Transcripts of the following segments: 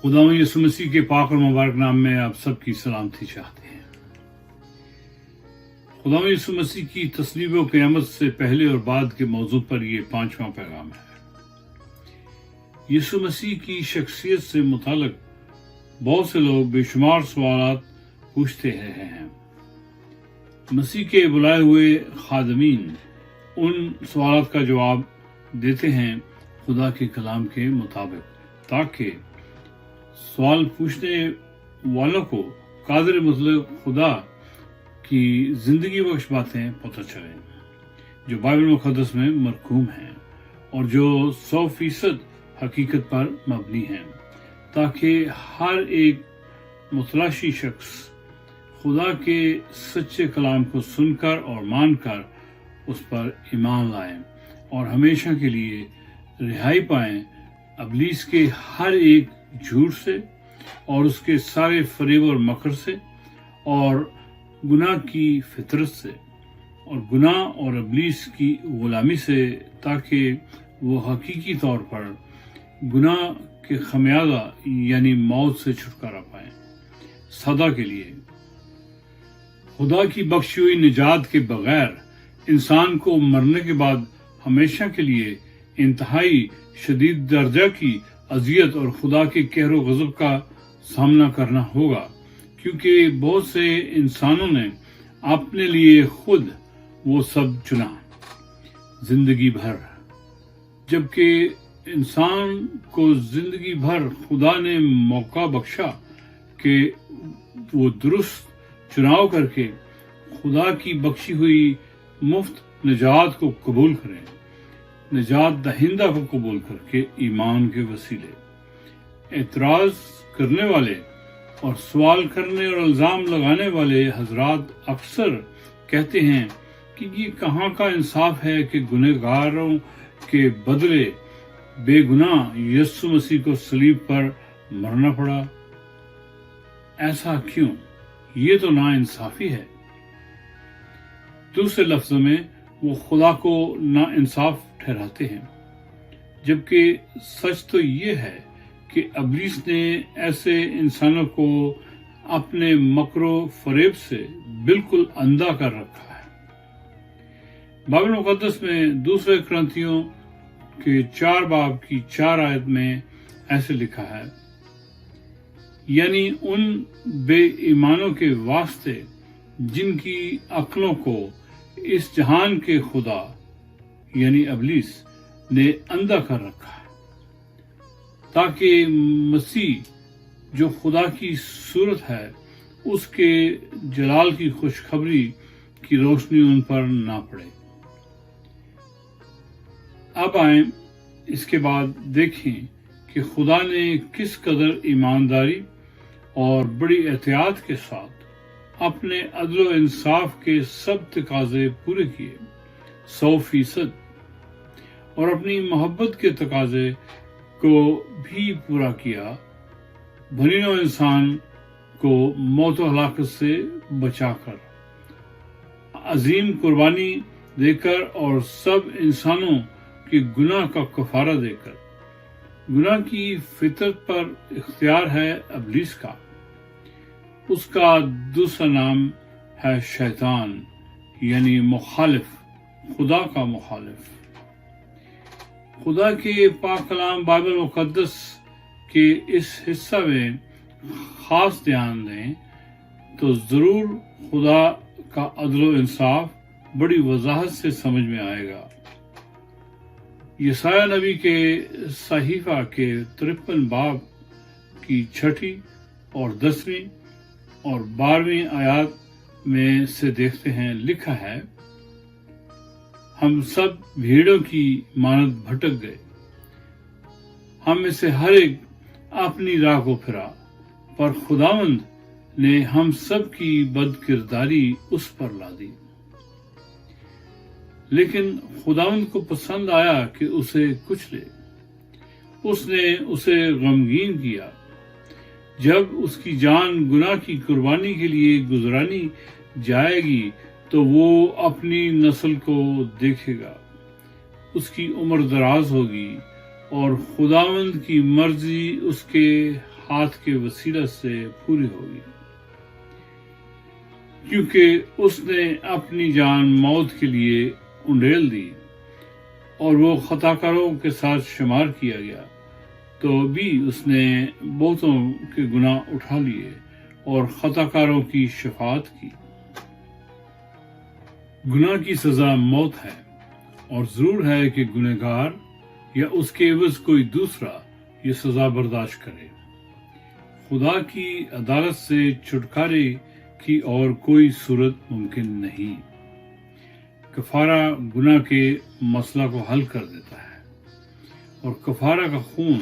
خداوند یسوع مسیح کے پاک اور مبارک نام میں آپ سب کی سلامتی چاہتے ہیں۔ خداوند یسوع مسیح کی تصلیب و قیامت سے پہلے اور بعد کے موضوع پر یہ 5واں پیغام ہے۔ یسوع مسیح کی شخصیت سے متعلق بہت سے لوگ بے شمار سوالات پوچھتے رہے ہیں۔ مسیح کے بلائے ہوئے خادمین ان سوالات کا جواب دیتے ہیں خدا کے کلام کے مطابق، تاکہ سوال پوچھنے والوں کو قادر مطلق خدا کی زندگی بخش باتیں پتہ چلیں جو بائبل مقدس میں مرقوم ہیں اور جو 100% حقیقت پر مبنی ہیں، تاکہ ہر ایک متلاشی شخص خدا کے سچے کلام کو سن کر اور مان کر اس پر ایمان لائیں اور ہمیشہ کے لیے رہائی پائیں ابلیس کے ہر ایک جھوٹ سے اور اس کے سارے فریب اور مکر سے اور گناہ کی فطرت سے اور گناہ اور ابلیس کی غلامی سے، تاکہ وہ حقیقی طور پر گناہ کے خمیازہ یعنی موت سے چھٹکارا پائیں۔ سدا کے لیے خدا کی بخشی ہوئی نجات کے بغیر انسان کو مرنے کے بعد ہمیشہ کے لیے انتہائی شدید درجہ کی اذیت اور خدا کے قہر و غضب کا سامنا کرنا ہوگا، کیونکہ بہت سے انسانوں نے اپنے لیے خود وہ سب چنا زندگی بھر، جبکہ انسان کو زندگی بھر خدا نے موقع بخشا کہ وہ درست چناؤ کر کے خدا کی بخشی ہوئی مفت نجات کو قبول کریں، نجات دہندہ کو قبول کر کے ایمان کے وسیلے۔ اعتراض کرنے والے اور سوال کرنے اور الزام لگانے والے حضرات اکثر کہتے ہیں کہ یہ کہاں کا انصاف ہے کہ گنہگاروں کے بدلے بے گناہ یسوع مسیح کو صلیب پر مرنا پڑا۔ ایسا کیوں؟ یہ تو ناانصافی ہے۔ دوسرے لفظوں میں وہ خدا کو ناانصاف ٹھہراتے ہیں، جبکہ سچ تو یہ ہے کہ ابلیس نے ایسے انسانوں کو اپنے مکر و فریب سے بالکل اندھا کر رکھا ہے۔ بائبل مقدس میں دوسرے کرنتھیوں کے 4 باب کی 4 آیت میں ایسے لکھا ہے، یعنی ان بے ایمانوں کے واسطے جن کی عقلوں کو اس جہان کے خدا یعنی ابلیس نے اندھا کر رکھا ہے، تاکہ مسیح جو خدا کی صورت ہے اس کے جلال کی خوشخبری کی روشنی ان پر نہ پڑے۔ اب آئیں اس کے بعد دیکھیں کہ خدا نے کس قدر ایمانداری اور بڑی احتیاط کے ساتھ اپنے عدل و انصاف کے سب تقاضے پورے کیے 100%، اور اپنی محبت کے تقاضے کو بھی پورا کیا، بنی نوع انسان کو موت و ہلاکت سے بچا کر، عظیم قربانی دے کر اور سب انسانوں کے گناہ کا کفارہ دے کر۔ گناہ کی فطرت پر اختیار ہے ابلیس کا، اس کا دوسرا نام ہے شیطان یعنی مخالف، خدا کا مخالف۔ خدا کے پاک کلام بائبل مقدس کے اس حصہ میں خاص دھیان دیں تو ضرور خدا کا عدل و انصاف بڑی وضاحت سے سمجھ میں آئے گا۔ یسایہ نبی کے صحیفہ کے 53 باب کی 6 اور 10 اور 12 آیات میں سے دیکھتے ہیں، لکھا ہے، ہم سب بھیڑوں کی مانند بھٹک گئے، ہم میں سے ہر ایک اپنی راہ کو پھرا، پر خداوند نے ہم سب کی بد کرداری اس پر لا دی۔ لیکن خداوند کو پسند آیا کہ اسے کچھ لے، اس نے اسے غمگین کیا۔ جب اس کی جان گناہ کی قربانی کے لیے گزرانی جائے گی تو وہ اپنی نسل کو دیکھے گا، اس کی عمر دراز ہوگی اور خداوند کی مرضی اس کے ہاتھ کے وسیلہ سے پوری ہوگی، کیونکہ اس نے اپنی جان موت کے لیے انڈیل دی اور وہ خطا کاروں کے ساتھ شمار کیا گیا، تو بھی اس نے بہتوں کے گناہ اٹھا لیے اور خطا کاروں کی شفاعت کی۔ گناہ کی سزا موت ہے، اور ضرور ہے کہ گنہگار یا اس کے عوض کوئی دوسرا یہ سزا برداشت کرے۔ خدا کی عدالت سے چھٹکارے کی اور کوئی صورت ممکن نہیں۔ کفارہ گناہ کے مسئلہ کو حل کر دیتا ہے، اور کفارہ کا خون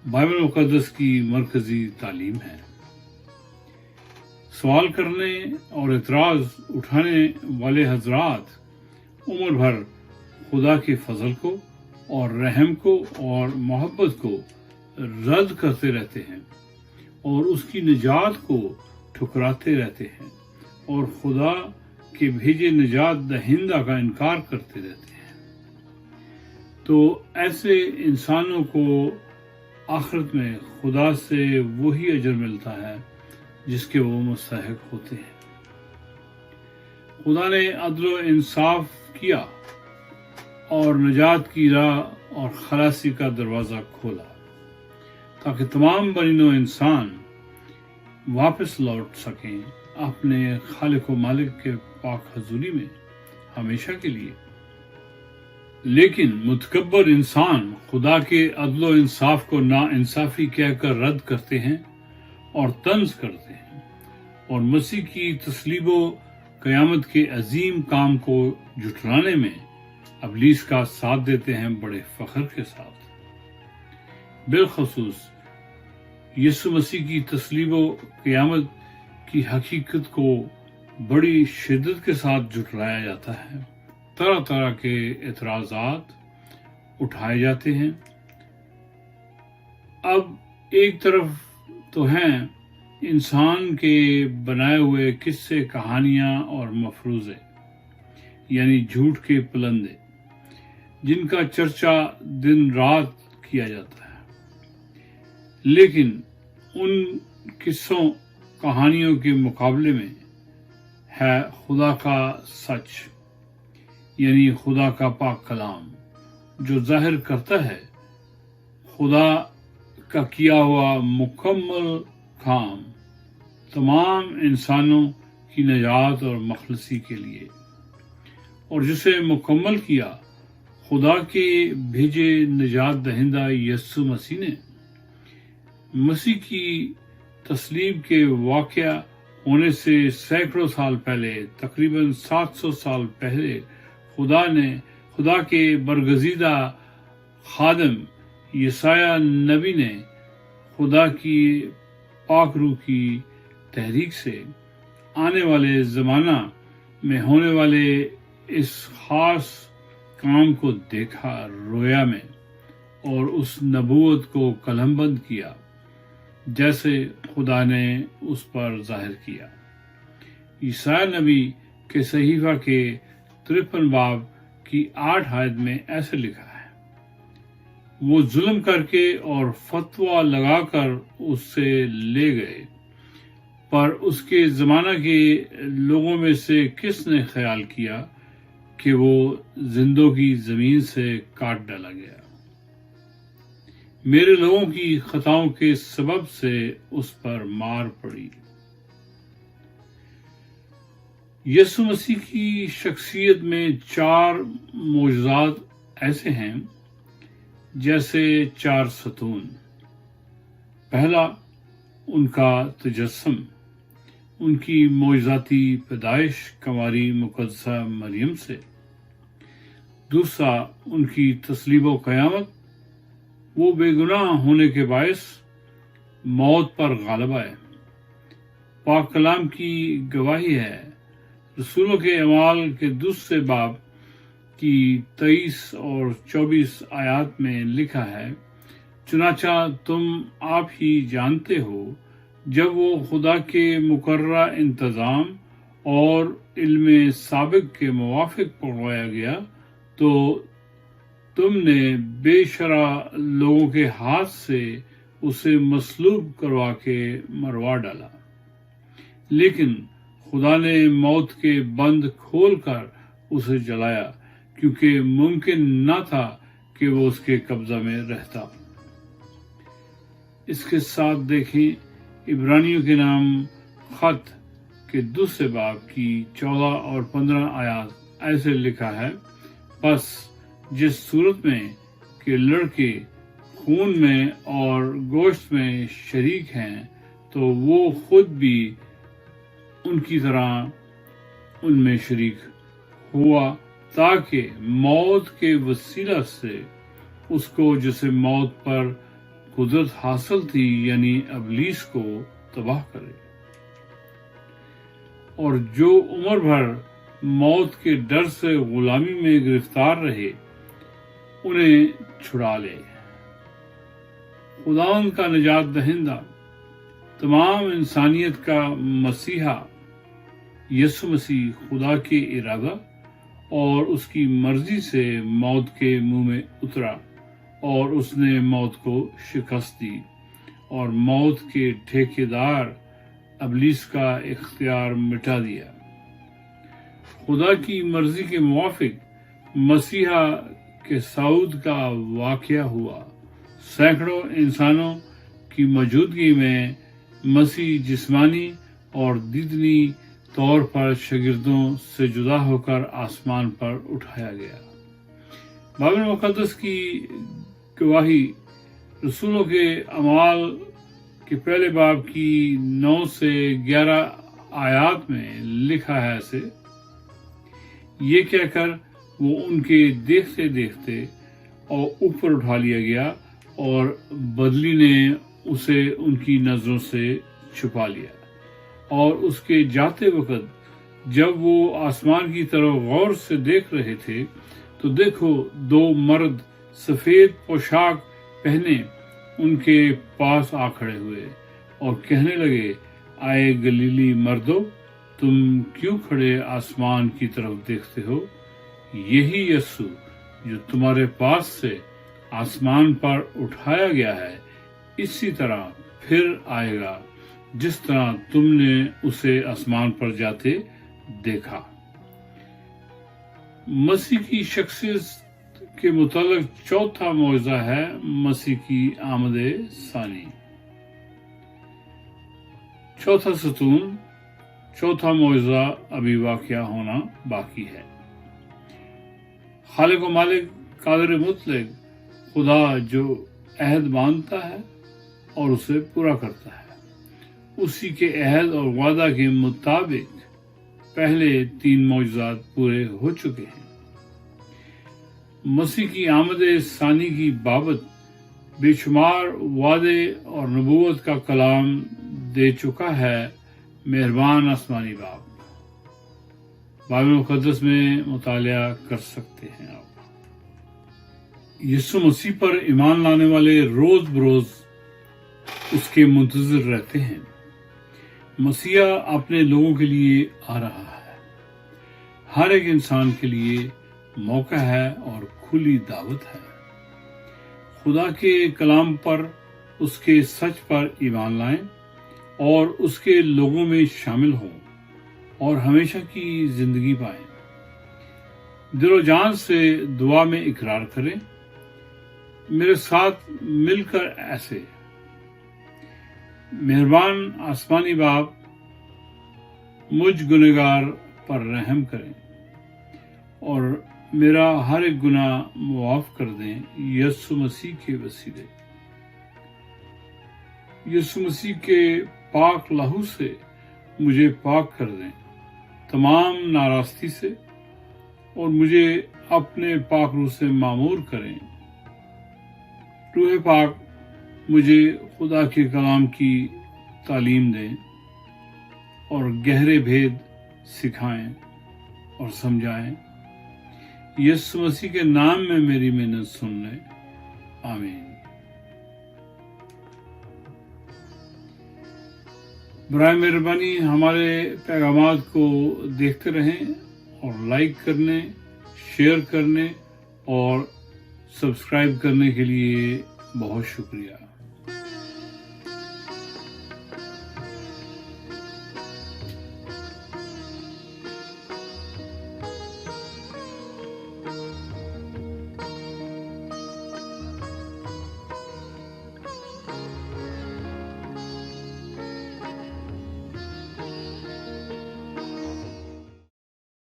بائبل مقدس کی مرکزی تعلیم ہے۔ سوال کرنے اور اعتراض اٹھانے والے حضرات عمر بھر خدا کے فضل کو اور رحم کو اور محبت کو رد کرتے رہتے ہیں، اور اس کی نجات کو ٹھکراتے رہتے ہیں، اور خدا کے بھیجے نجات دہندہ کا انکار کرتے رہتے ہیں۔ تو ایسے انسانوں کو آخرت میں خدا سے وہی اجر ملتا ہے جس کے وہ مستحق ہوتے ہیں۔ خدا نے عدل و انصاف کیا اور نجات کی راہ اور خلاصی کا دروازہ کھولا، تاکہ تمام بنی نوع انسان واپس لوٹ سکیں اپنے خالق و مالک کے پاک حضوری میں ہمیشہ کے لیے۔ لیکن متکبر انسان خدا کے عدل و انصاف کو ناانصافی کہہ کر رد کرتے ہیں اور طنز کرتے ہیں، اور مسیح کی تصلیب و قیامت کے عظیم کام کو جھٹلانے میں ابلیس کا ساتھ دیتے ہیں بڑے فخر کے ساتھ۔ بالخصوص یسوع مسیح کی تصلیب و قیامت کی حقیقت کو بڑی شدت کے ساتھ جھٹلایا جاتا ہے۔ طرح طرح کے اعتراضات اٹھائے جاتے ہیں۔ اب ایک طرف تو ہیں انسان کے بنائے ہوئے قصے، کہانیاں اور مفروضے، یعنی جھوٹ کے پلندے، جن کا چرچا دن رات کیا جاتا ہے۔ لیکن ان قصوں کہانیوں کے مقابلے میں ہے خدا کا سچ، یعنی خدا کا پاک کلام، جو ظاہر کرتا ہے خدا کا کیا ہوا مکمل کام تمام انسانوں کی نجات اور مخلصی کے لیے، اور جسے مکمل کیا خدا کے بھیجے نجات دہندہ یسوع مسیح نے۔ مسیح کی تصلیب کے واقعہ ہونے سے سینکڑوں سال پہلے، تقریباً 700 سال پہلے، خدا کے برگزیدہ خادم یسایہ نبی نے خدا کی پاک روح کی تحریک سے آنے والے زمانہ میں ہونے والے اس خاص کام کو دیکھا رویا میں، اور اس نبوت کو قلم بند کیا جیسے خدا نے اس پر ظاہر کیا۔ یسایہ نبی کے صحیفہ کے 53 باب کی 8 آیت میں ایسے لکھا ہے: وہ ظلم کر کے اور فتویٰ لگا کر اس سے لے گئے، پر اس کے زمانہ کے لوگوں میں سے کس نے خیال کیا کہ وہ زندوں کی زمین سے کاٹ ڈالا گیا؟ میرے لوگوں کی خطاؤں کے سبب سے اس پر مار پڑی۔ یسوع مسیح کی شخصیت میں 4 معجزات ایسے ہیں جیسے 4 ستون۔ پہلا، ان کا تجسم، ان کی معجزاتی پیدائش کنواری مقدسہ مریم سے۔ دوسرا، ان کی تصلیب و قیامت، وہ بے گناہ ہونے کے باعث موت پر غالب آئے۔ پاک کلام کی گواہی ہے، رسولوں کے اعمال کے 2 باب کی 23 اور 24 آیات میں لکھا ہے: چنانچہ تم آپ ہی جانتے ہو، جب وہ خدا کے مقررہ انتظام اور علم سابق کے موافق پڑھوایا گیا تو تم نے بے شرع لوگوں کے ہاتھ سے اسے مصلوب کروا کے مروا ڈالا، لیکن خدا نے موت کے بند کھول کر اسے جلایا، کیونکہ ممکن نہ تھا کہ وہ اس کے قبضہ میں رہتا۔ اس کے ساتھ دیکھیں عبرانیوں کے نام خط کے 2 باب کی 14 اور 15 آیات۔ ایسے لکھا ہے، پس جس صورت میں کہ لڑکے خون میں اور گوشت میں شریک ہیں، تو وہ خود بھی ان کی طرح ان میں شریک ہوا، تاکہ موت کے وسیلہ سے اس کو جسے موت پر قدرت حاصل تھی، یعنی ابلیس کو تباہ کرے، اور جو عمر بھر موت کے ڈر سے غلامی میں گرفتار رہے انہیں چھڑا لے۔ خداوند کا نجات دہندہ، تمام انسانیت کا مسیحا یسوع مسیح خدا کے ارادہ اور اس کی مرضی سے موت کے منہ میں اترا، اور اس نے موت کو شکست دی اور موت کے ٹھیکیدار ابلیس کا اختیار مٹا دیا۔ خدا کی مرضی کے موافق مسیحا کے صعود کا واقعہ ہوا۔ سینکڑوں انسانوں کی موجودگی میں مسیح جسمانی اور دیدنی طور پر شاگردوں سے جدا ہو کر آسمان پر اٹھایا گیا۔ بائبل مقدس کی گواہی رسولوں کے اعمال کے 1 باب کی 9 سے 11 آیات میں لکھا ہے ایسے، یہ کہہ کر وہ ان کے دیکھتے دیکھتے اور اوپر اٹھا لیا گیا، اور بدلی نے اسے ان کی نظروں سے چھپا لیا۔ اور اس کے جاتے وقت جب وہ آسمان کی طرف غور سے دیکھ رہے تھے، تو دیکھو 2 مرد سفید پوشاک پہنے ان کے پاس آ کھڑے ہوئے اور کہنے لگے، آئے گلیلی مردو، تم کیوں کھڑے آسمان کی طرف دیکھتے ہو؟ یہی یسوع جو تمہارے پاس سے آسمان پر اٹھایا گیا ہے، اسی طرح پھر آئے گا جس طرح تم نے اسے آسمان پر جاتے دیکھا۔ مسیح کی شخصیت کے متعلق چوتھا معجزہ ہے مسیح کی آمد ثانی۔ چوتھا ستون، چوتھا معجزہ ابھی واقعہ ہونا باقی ہے۔ خالق و مالک قادر مطلق خدا جو عہد باندھتا ہے اور اسے پورا کرتا ہے، اسی کے عہد اور وعدہ کے مطابق پہلے 3 معجزات پورے ہو چکے ہیں۔ مسیح کی آمد ثانی کی بابت بے شمار وعدے اور نبوت کا کلام دے چکا ہے مہربان آسمانی باپ۔ بائبل مقدس میں مطالعہ کر سکتے ہیں آپ۔ یسوع مسیح پر ایمان لانے والے روز بروز اس کے منتظر رہتے ہیں۔ مسیح اپنے لوگوں کے لیے آ رہا ہے۔ ہر ایک انسان کے لیے موقع ہے اور کھلی دعوت ہے۔ خدا کے کلام پر، اس کے سچ پر ایمان لائیں اور اس کے لوگوں میں شامل ہوں اور ہمیشہ کی زندگی پائیں۔ دل و جان سے دعا میں اقرار کریں، میرے ساتھ مل کر ایسے: مہربان آسمانی باپ، مجھ گنہگار پر رحم کریں اور میرا ہر ایک گناہ معاف کر دیں، یسوع مسیح کے وسیلے۔ یسوع مسیح کے پاک لہو سے مجھے پاک کر دیں تمام ناراستی سے، اور مجھے اپنے پاک روح سے معمور کریں۔ روح پاک مجھے خدا کے کلام کی تعلیم دیں اور گہرے بھید سکھائیں اور سمجھائیں۔ یسوع مسیح کے نام میں میری منت سن لیں، آمین۔ برائے مہربانی ہمارے پیغامات کو دیکھتے رہیں اور لائک کرنے، شیئر کرنے اور سبسکرائب کرنے کے لیے بہت شکریہ۔